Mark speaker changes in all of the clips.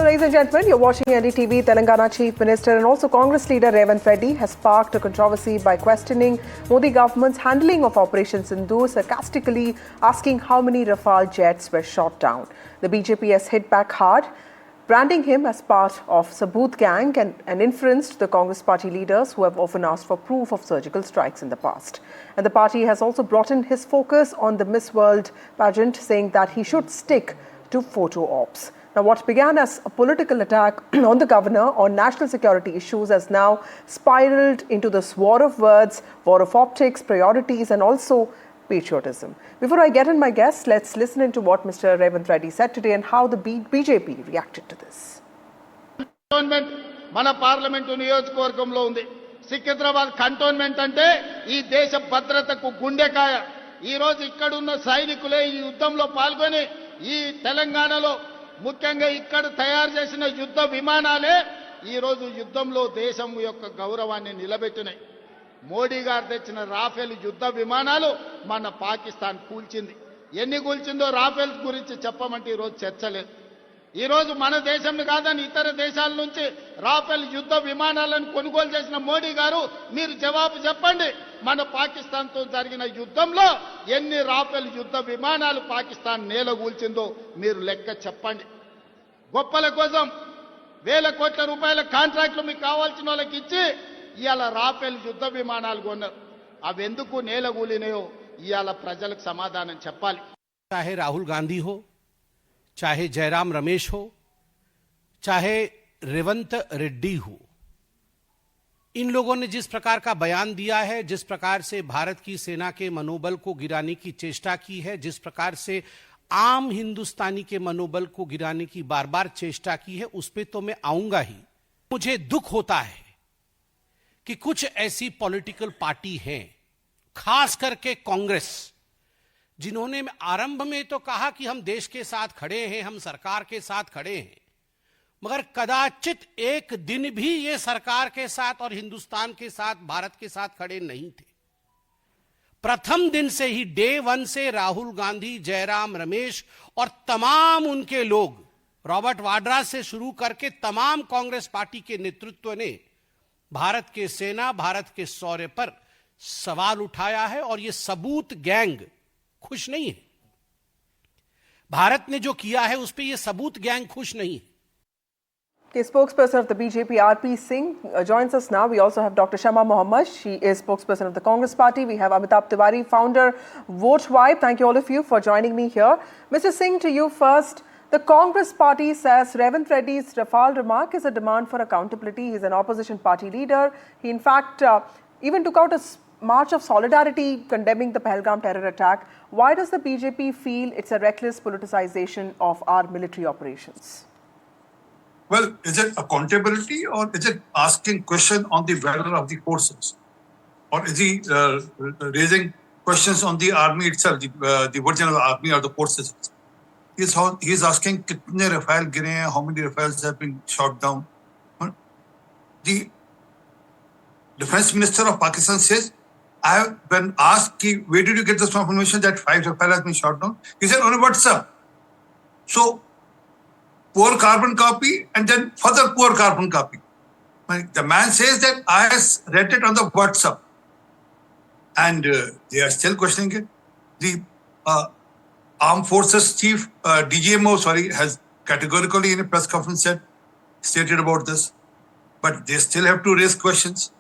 Speaker 1: Well, ladies and gentlemen, you're watching NDTV. Telangana Chief Minister and also Congress leader Revanth Reddy has sparked a controversy by questioning Modi government's handling of Operation Sindoor, sarcastically asking how many Rafale jets were shot down. The BJP has hit back hard, branding him as part of Saboot gang and influenced the Congress party leaders who have often asked for proof of surgical strikes in the past. And the party has also brought in his focus on the Miss World pageant, saying that he should stick to photo ops. Now, what began as a political attack on the governor on national security issues has now spiraled into this war of words, war of optics, priorities, and also patriotism. Before I get in my guests, let's listen into what Mr. Revanth Reddy said today and how the BJP reacted to this.
Speaker 2: మన parliament నియోజకవర్గంలో ఉంది. Secunderabad cantonment అంటే ఈ దేశ భద్రతకు గుండెకాయ. ఈ రోజు ఇక్కడ ఉన్న సైనికులే ఈ యుద్ధంలో పాల్గొని ఈ తెలంగాణలో ముఖ్యంగా ఇక్కడ తయారు చేసిన యుద్ధ విమానాలే ఈ రోజు యుద్ధంలో దేశం యొక్క గౌరవాన్ని నిలబెట్టినాయి. మోడీ గారు తెచ్చిన రాఫెల్ యుద్ధ విమానాలు మన పాకిస్తాన్ కూల్చింది. ఎన్ని కూల్చిందో రాఫెల్ గురించి చెప్పమంటే ఈ రోజు చర్చ లేదు. ఈ రోజు మన దేశం కాదని ఇతర దేశాల నుంచి రాఫెల్ యుద్ధ విమానాలను కొనుగోలు చేసిన మోడీ గారు మీరు జవాబు చెప్పండి. మన పాకిస్తాన్ తో జరిగిన యుద్ధంలో ఎన్ని రాఫెల్ యుద్ధ విమానాలు పాకిస్తాన్ నేలగూల్చిందో మీరు లెక్క చెప్పండి. గొప్పల కోసం వేల కోట్ల రూపాయల కాంట్రాక్టులు మీకు కావాల్సిన వాళ్ళకి ఇచ్చి ఇవాళ రాఫెల్ యుద్ధ విమానాలు కొన్నారు. అవెందుకు నేలగూలినాయో ఇవాళ ప్రజలకు సమాధానం చెప్పాలి.
Speaker 3: चाहे राहुल गांधी हो, चाहे जयराम रमेश हो, चाहे रेवंत रेड्डी हो, इन लोगों ने जिस प्रकार का बयान दिया है, जिस प्रकार से भारत की सेना के मनोबल को गिराने की चेष्टा की है, जिस प्रकार से आम हिंदुस्तानी के मनोबल को गिराने की बार बार चेष्टा की है, उस पे तो मैं आऊंगा ही. मुझे दुख होता है कि कुछ ऐसी पॉलिटिकल पार्टी हैं, खास करके कांग्रेस, जिन्होंने आरंभ में तो कहा कि हम देश के साथ खड़े हैं, हम सरकार के साथ खड़े हैं, मगर कदाचित एक दिन भी ये सरकार के साथ और हिंदुस्तान के साथ, भारत के साथ खड़े नहीं थे. प्रथम दिन से ही, डे वन से राहुल गांधी, जयराम रमेश और तमाम उनके लोग, रॉबर्ट वाड्रा से शुरू करके तमाम कांग्रेस पार्टी के नेतृत्व ने भारत के सेना, भारत के शौर्य पर सवाल उठाया है. और ये सबूत गैंग खुश नहीं है. भारत ने जो किया है उस पर यह सबूत गैंग खुश नहीं है.
Speaker 1: The spokesperson of the BJP, R.P. Singh, joins us now. We also have Dr. Shama Mohammed. She is spokesperson of the Congress Party. We have Amitabh Tiwari, founder, Vote Vibe. Thank you all of you for joining me here. Mr. Singh, to you first. The Congress Party says Revanth Reddy's Rafale remark is a demand for accountability. He's an opposition party leader. He, in fact, even took out a march of solidarity condemning the Pahalgam terror attack. Why does the BJP feel it's a reckless politicization of our military operations?
Speaker 4: Well, is it accountability or is it asking question on the valor of the forces? Or is he raising questions on the army itself, the version of the army or the forces? He's asking kitne Rafale gire hain, how many Rafales have been shot down. The defense minister of Pakistan says, I have been asked, where did you get this information that 5 Rafale has been shot down? He said, on WhatsApp. So, poor carbon copy and then further poor carbon copy. The man says that I read it on the WhatsApp. And they are still questioning it. The Armed Forces Chief, DGMO, has categorically in a press conference stated about this. But they still have to raise questions.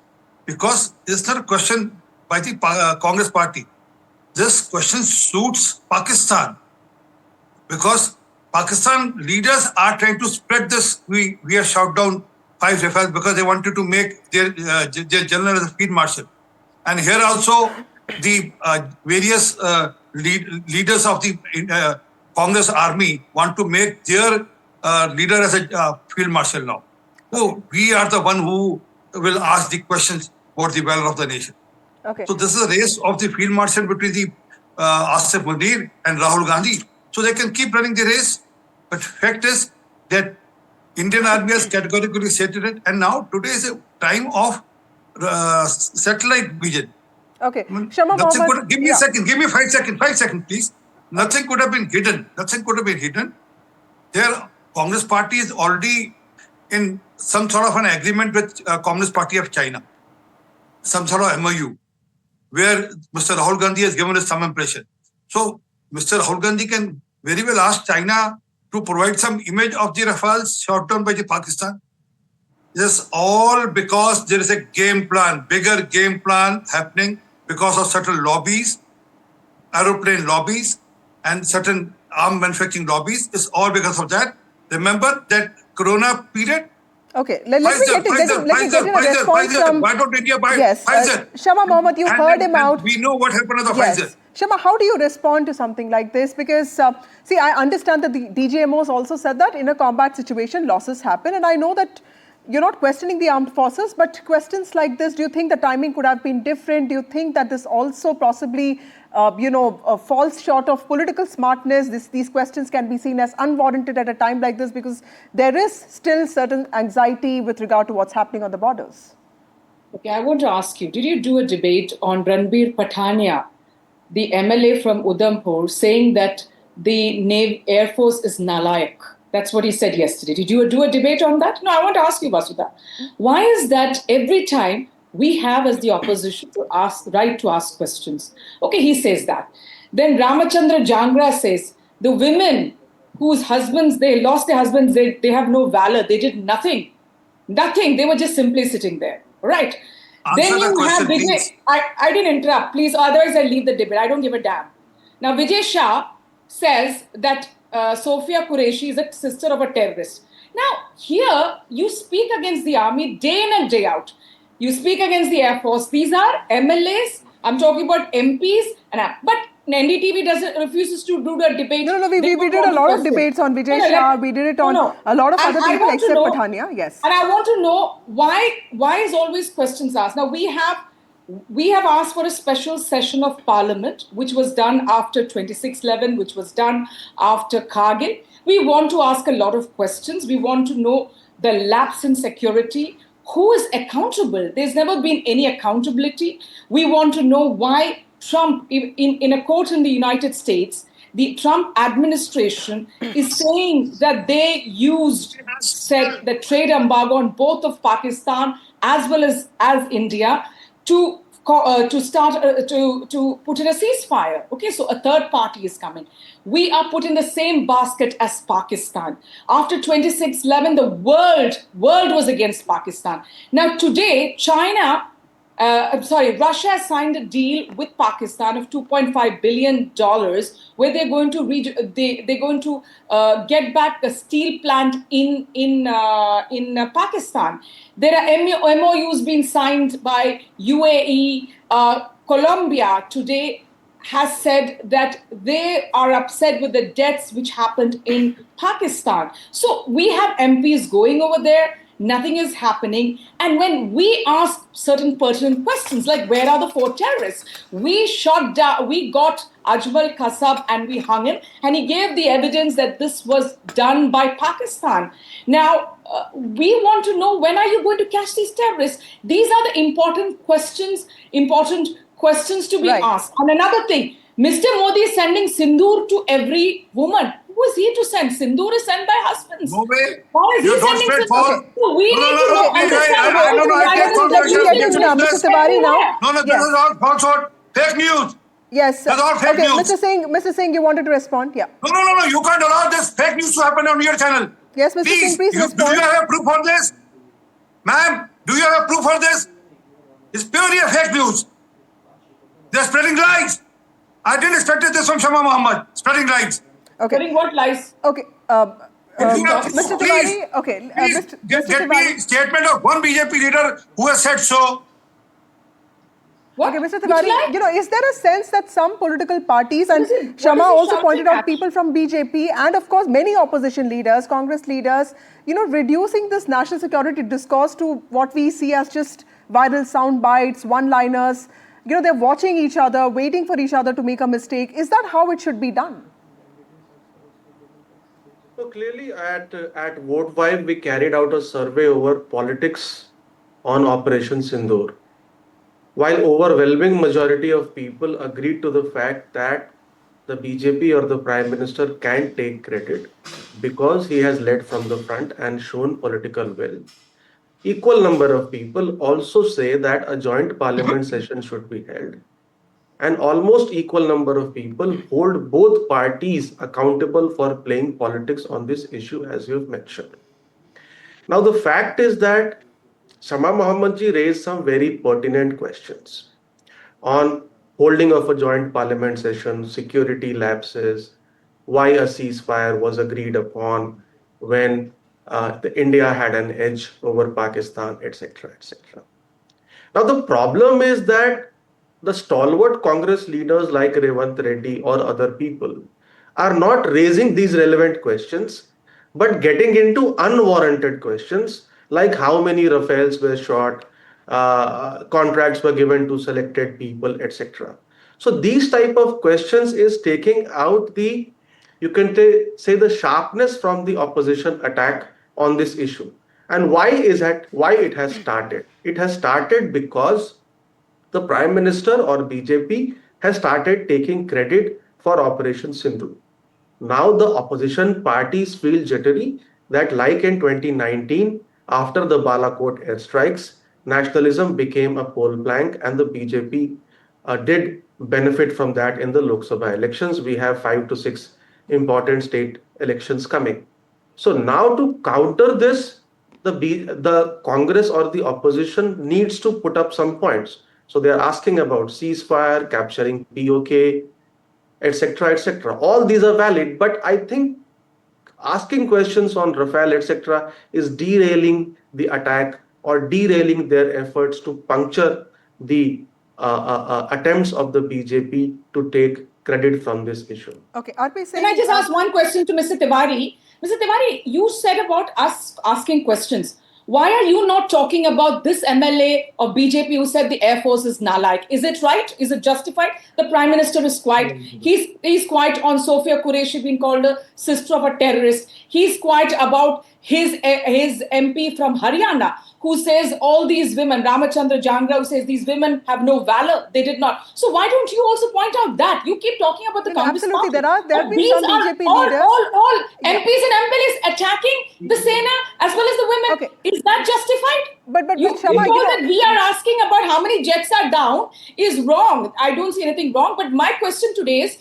Speaker 4: Because it's not a question by the Congress party. This question suits Pakistan. Because Pakistan leaders are trying to spread this. We have shot down 5 Rafales because they wanted to make their general as a field marshal. And here also the various leaders of the Congress army want to make their leader as a field marshal now. So we are the one who will ask the questions about the valor of the nation.
Speaker 1: Okay.
Speaker 4: So this is a race of the field marshal between the Asif Munir and Rahul Gandhi. So they can keep running the race. But fact is that Indian Army has categorically stated it. And now today is a time of satellite vision.
Speaker 1: Okay. Shama Mohammed,
Speaker 4: give me a second. Give me 5 seconds. 5 seconds, please. Nothing could have been hidden. Nothing could have been hidden. There Congress party is already in some sort of an agreement with Communist Party of China, some sort of MOU, where Mr. Rahul Gandhi has given us some impression. So Mr. Rahul Gandhi can very well ask China to provide some image of the Rafales shot down by the Pakistan. This all because there is a game plan, bigger game plan happening because of certain lobbies, aeroplane lobbies, and certain arm manufacturing lobbies. It's all because of that. Remember that Corona period.
Speaker 1: Okay, let me get in a response from...
Speaker 4: Why don't India buy
Speaker 1: yes,
Speaker 4: Pfizer?
Speaker 1: Shama Mohammed, you heard him out.
Speaker 4: We know what happened to the Pfizer.
Speaker 1: Shama, how do you respond to something like this? Because, see, I understand that the DGMOs also said that in a combat situation, losses happen. And I know that you're not questioning the armed forces, but questions like this, do you think the timing could have been different? Do you think that this also possibly, falls short of political smartness? These questions can be seen as unwarranted at a time like this because there is still certain anxiety with regard to what's happening on the borders.
Speaker 5: Okay, I want to ask you, did you do a debate on Ranbir Pathania, the MLA from Udhampur, saying that the Air Force is nalayak? That's what he said yesterday. Did you do a debate on that? No, I want to ask you, Vasudha. Why is that every time we have as the opposition right to ask questions? Okay, he says that. Then Ramachandra Jangra says, the women whose husbands, they lost their husbands, they have no valor, they did nothing. Nothing, they were just simply sitting there, right?
Speaker 4: Answer the question, please.
Speaker 5: I didn't interrupt, please, otherwise I'll leave the debate. I don't give a damn. Now, Vijay Shah says that Sophia Qureshi is a sister of a terrorist. Now, here, you speak against the army day in and day out. You speak against the Air Force. These are MLAs. I'm talking about MPs. But NDTV refuses to do the debate.
Speaker 1: No, we did a lot of debates on Vijay Shah. We did it on a lot of other people except Pathania. Yes.
Speaker 5: And I want to know why is always questions asked. Now, we have asked for a special session of Parliament, which was done after 26/11, which was done after Kargil. We want to ask a lot of questions. We want to know the lapse in security. Who is accountable? There's never been any accountability. We want to know why Trump, in a court in the United States, the Trump administration is saying that they said the trade embargo on both of Pakistan as well as India to put in a ceasefire. Okay, so a third party is coming. We are put in the same basket as Pakistan. After 26/11, the world was against Pakistan. Now today, Russia has signed a deal with Pakistan of $2.5 billion, where they're going to get back a steel plant in Pakistan. There are MOUs being signed by UAE. Colombia today has said that they are upset with the deaths which happened in Pakistan. So we have MPs going over there. Nothing is happening. And when we ask certain pertinent questions, like where are the 4 terrorists? We got Ajmal Kasab and we hung him. And he gave the evidence that this was done by Pakistan. Now, we want to know, when are you going to catch these terrorists? These are the important questions to be asked. And another thing, Mr. Modi is sending Sindoor to every woman. Who is he to send? Sindoor is sent by husbands.
Speaker 4: No way.
Speaker 5: Why is
Speaker 4: You
Speaker 5: he
Speaker 4: don't
Speaker 5: sending
Speaker 4: spread
Speaker 5: Sindoor?
Speaker 4: false.
Speaker 5: So we need to know.
Speaker 1: Mr. Tiwari now.
Speaker 4: No, this is all falsehood. Fake news.
Speaker 1: Yes.
Speaker 4: That's all fake news.
Speaker 1: Mr. Singh, you wanted to respond? Yeah.
Speaker 4: No. You can't allow this fake news to happen on your channel.
Speaker 1: Yes, Mr. Singh, please respond.
Speaker 4: Do you have a proof for this? Ma'am, do you have a proof for this? It's purely a fake news. They're spreading lies. I didn't expect this from Shama Mohammed. Spreading lies.
Speaker 1: Okay.
Speaker 5: Spreading what lies?
Speaker 1: Okay. Mr. Tiwari, okay.
Speaker 4: Get me statement of one BJP leader who has said so.
Speaker 1: What? Okay, Mr. Tiwari, is there a sense that some political parties, and Shama also pointed out people from BJP and of course many opposition leaders, Congress leaders, reducing this national security discourse to what we see as just viral sound bites, one-liners. They're watching each other, waiting for each other to make a mistake. Is that how it should be done?
Speaker 6: So clearly at Vote 5, we carried out a survey over politics on Operation Sindoor. While overwhelming majority of people agreed to the fact that the BJP or the Prime Minister can take credit, because he has led from the front and shown political will. Equal number of people also say that a joint parliament session should be held. And almost equal number of people hold both parties accountable for playing politics on this issue, as you have mentioned. Now, the fact is that Shama Mohammadji raised some very pertinent questions on holding of a joint parliament session, security lapses, why a ceasefire was agreed upon when India had an edge over Pakistan, etc., etc. Now, the problem is that the stalwart Congress leaders like Revanth Reddy or other people are not raising these relevant questions, but getting into unwarranted questions like how many Rafales were shot, contracts were given to selected people, etc. So these type of questions is taking out the, you can say, the sharpness from the opposition attack on this issue. And why it has started? It has started because the Prime Minister or BJP has started taking credit for Operation Sindoor. Now the opposition parties feel jittery that, like in 2019, after the Balakot airstrikes, nationalism became a poll plank, and the BJP did benefit from that in the Lok Sabha elections. We have 5 to 6 important state elections coming. So now to counter this, the Congress or the opposition needs to put up some points. So they are asking about ceasefire, capturing POK, etc., etc. All these are valid, but I think asking questions on Rafale, etc., is derailing the attack or derailing their efforts to puncture the attempts of the BJP to take credit from this issue.
Speaker 1: Okay, RP Singh.
Speaker 5: Can I just ask one question to Mr. Tiwari? Mr. Tiwari, you said about us asking questions. Why are you not talking about this MLA of BJP who said the Air Force is nalaik? Is it right? Is it justified? The Prime Minister is quiet. He's quiet on Sophia Qureshi being called a sister of a terrorist. He's quiet about his MP from Haryana who says all these women, Ramachandra Jangra, who says these women have no valor. They did not. So why don't you also point out that? You keep talking about the Congress
Speaker 1: Absolutely,
Speaker 5: party.
Speaker 1: there have been some BJP leaders.
Speaker 5: All MPs and MLAs attacking the Sena as well as the women.
Speaker 1: Okay.
Speaker 5: Is that justified?
Speaker 1: But
Speaker 5: You
Speaker 1: Shama,
Speaker 5: told that we are asking about how many jets are down is wrong. I don't see anything wrong. But my question today is,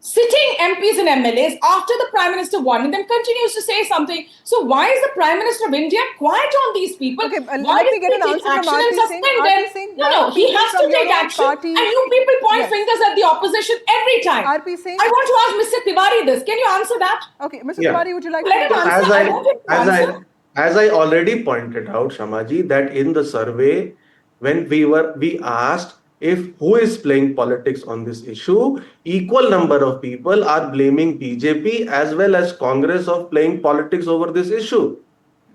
Speaker 5: sitting MPs and MLAs after the Prime Minister won and then continues to say something. So why is the Prime Minister of India quiet on these people?
Speaker 1: Okay,
Speaker 5: why
Speaker 1: let me get an answer from RP Singh. RP Singh,
Speaker 5: No, he has to take action.
Speaker 1: party,
Speaker 5: and you people point fingers at the opposition every time.
Speaker 1: RP Singh,
Speaker 5: I want to ask Mr. Tiwari this. Can you answer that?
Speaker 1: Okay, Mr. Tiwari, would you like
Speaker 5: Let
Speaker 1: to
Speaker 5: him answer.
Speaker 6: As I already pointed out, Shamaji, that in the survey, when we asked if who is playing politics on this issue, equal number of people are blaming BJP as well as Congress of playing politics over this issue.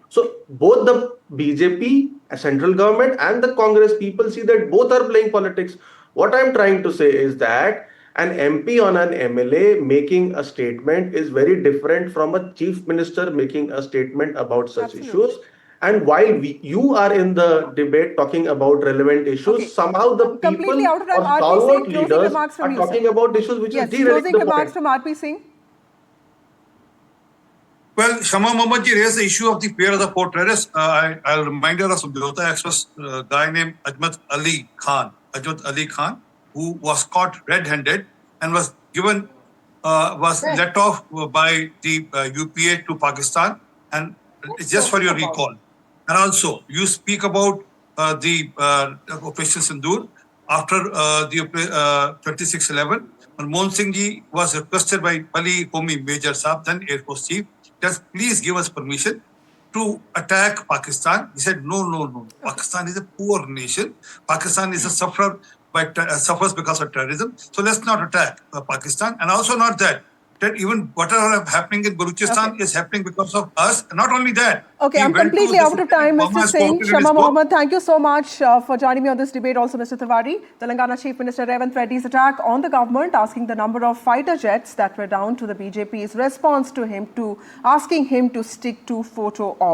Speaker 6: So both the BJP, central government, and the Congress people see that both are playing politics. What I'm trying to say is that an MP on an MLA making a statement is very different from a chief minister making a statement about such issues. And while you are in the debate talking about relevant issues, somehow the people or stalwart leaders are talking about issues which is derailing the
Speaker 1: remarks
Speaker 6: point.
Speaker 1: from RP Singh.
Speaker 4: Well, Shama Mohammadji raised the issue of the fear of the port terrorists. I'll remind you of Samjhauta Express guy named Ajmat Ali Khan, who was caught red-handed and was given, was let off by the UPA to Pakistan. And just for your recall. And also, you speak about the Operation Sindoor after the 26/11. Manmohan Singh ji was requested by Ali Homi Major Saab, then Air Force Chief, just please give us permission to attack Pakistan. He said, no. Pakistan is a poor nation. Pakistan is a sufferer, but suffers because of terrorism. So let's not attack Pakistan. And also not that even whatever happening in Balochistan is happening because of us. Not only that.
Speaker 1: Okay, I'm completely out of time, Mr. Singh. Shama Mohammed, thank you so much for joining me on this debate. Also, Mr. Tiwari, Telangana Chief Minister Revanth Reddy's attack on the government, asking the number of fighter jets that were down to the BJP's response to him, to asking him to stick to photo op.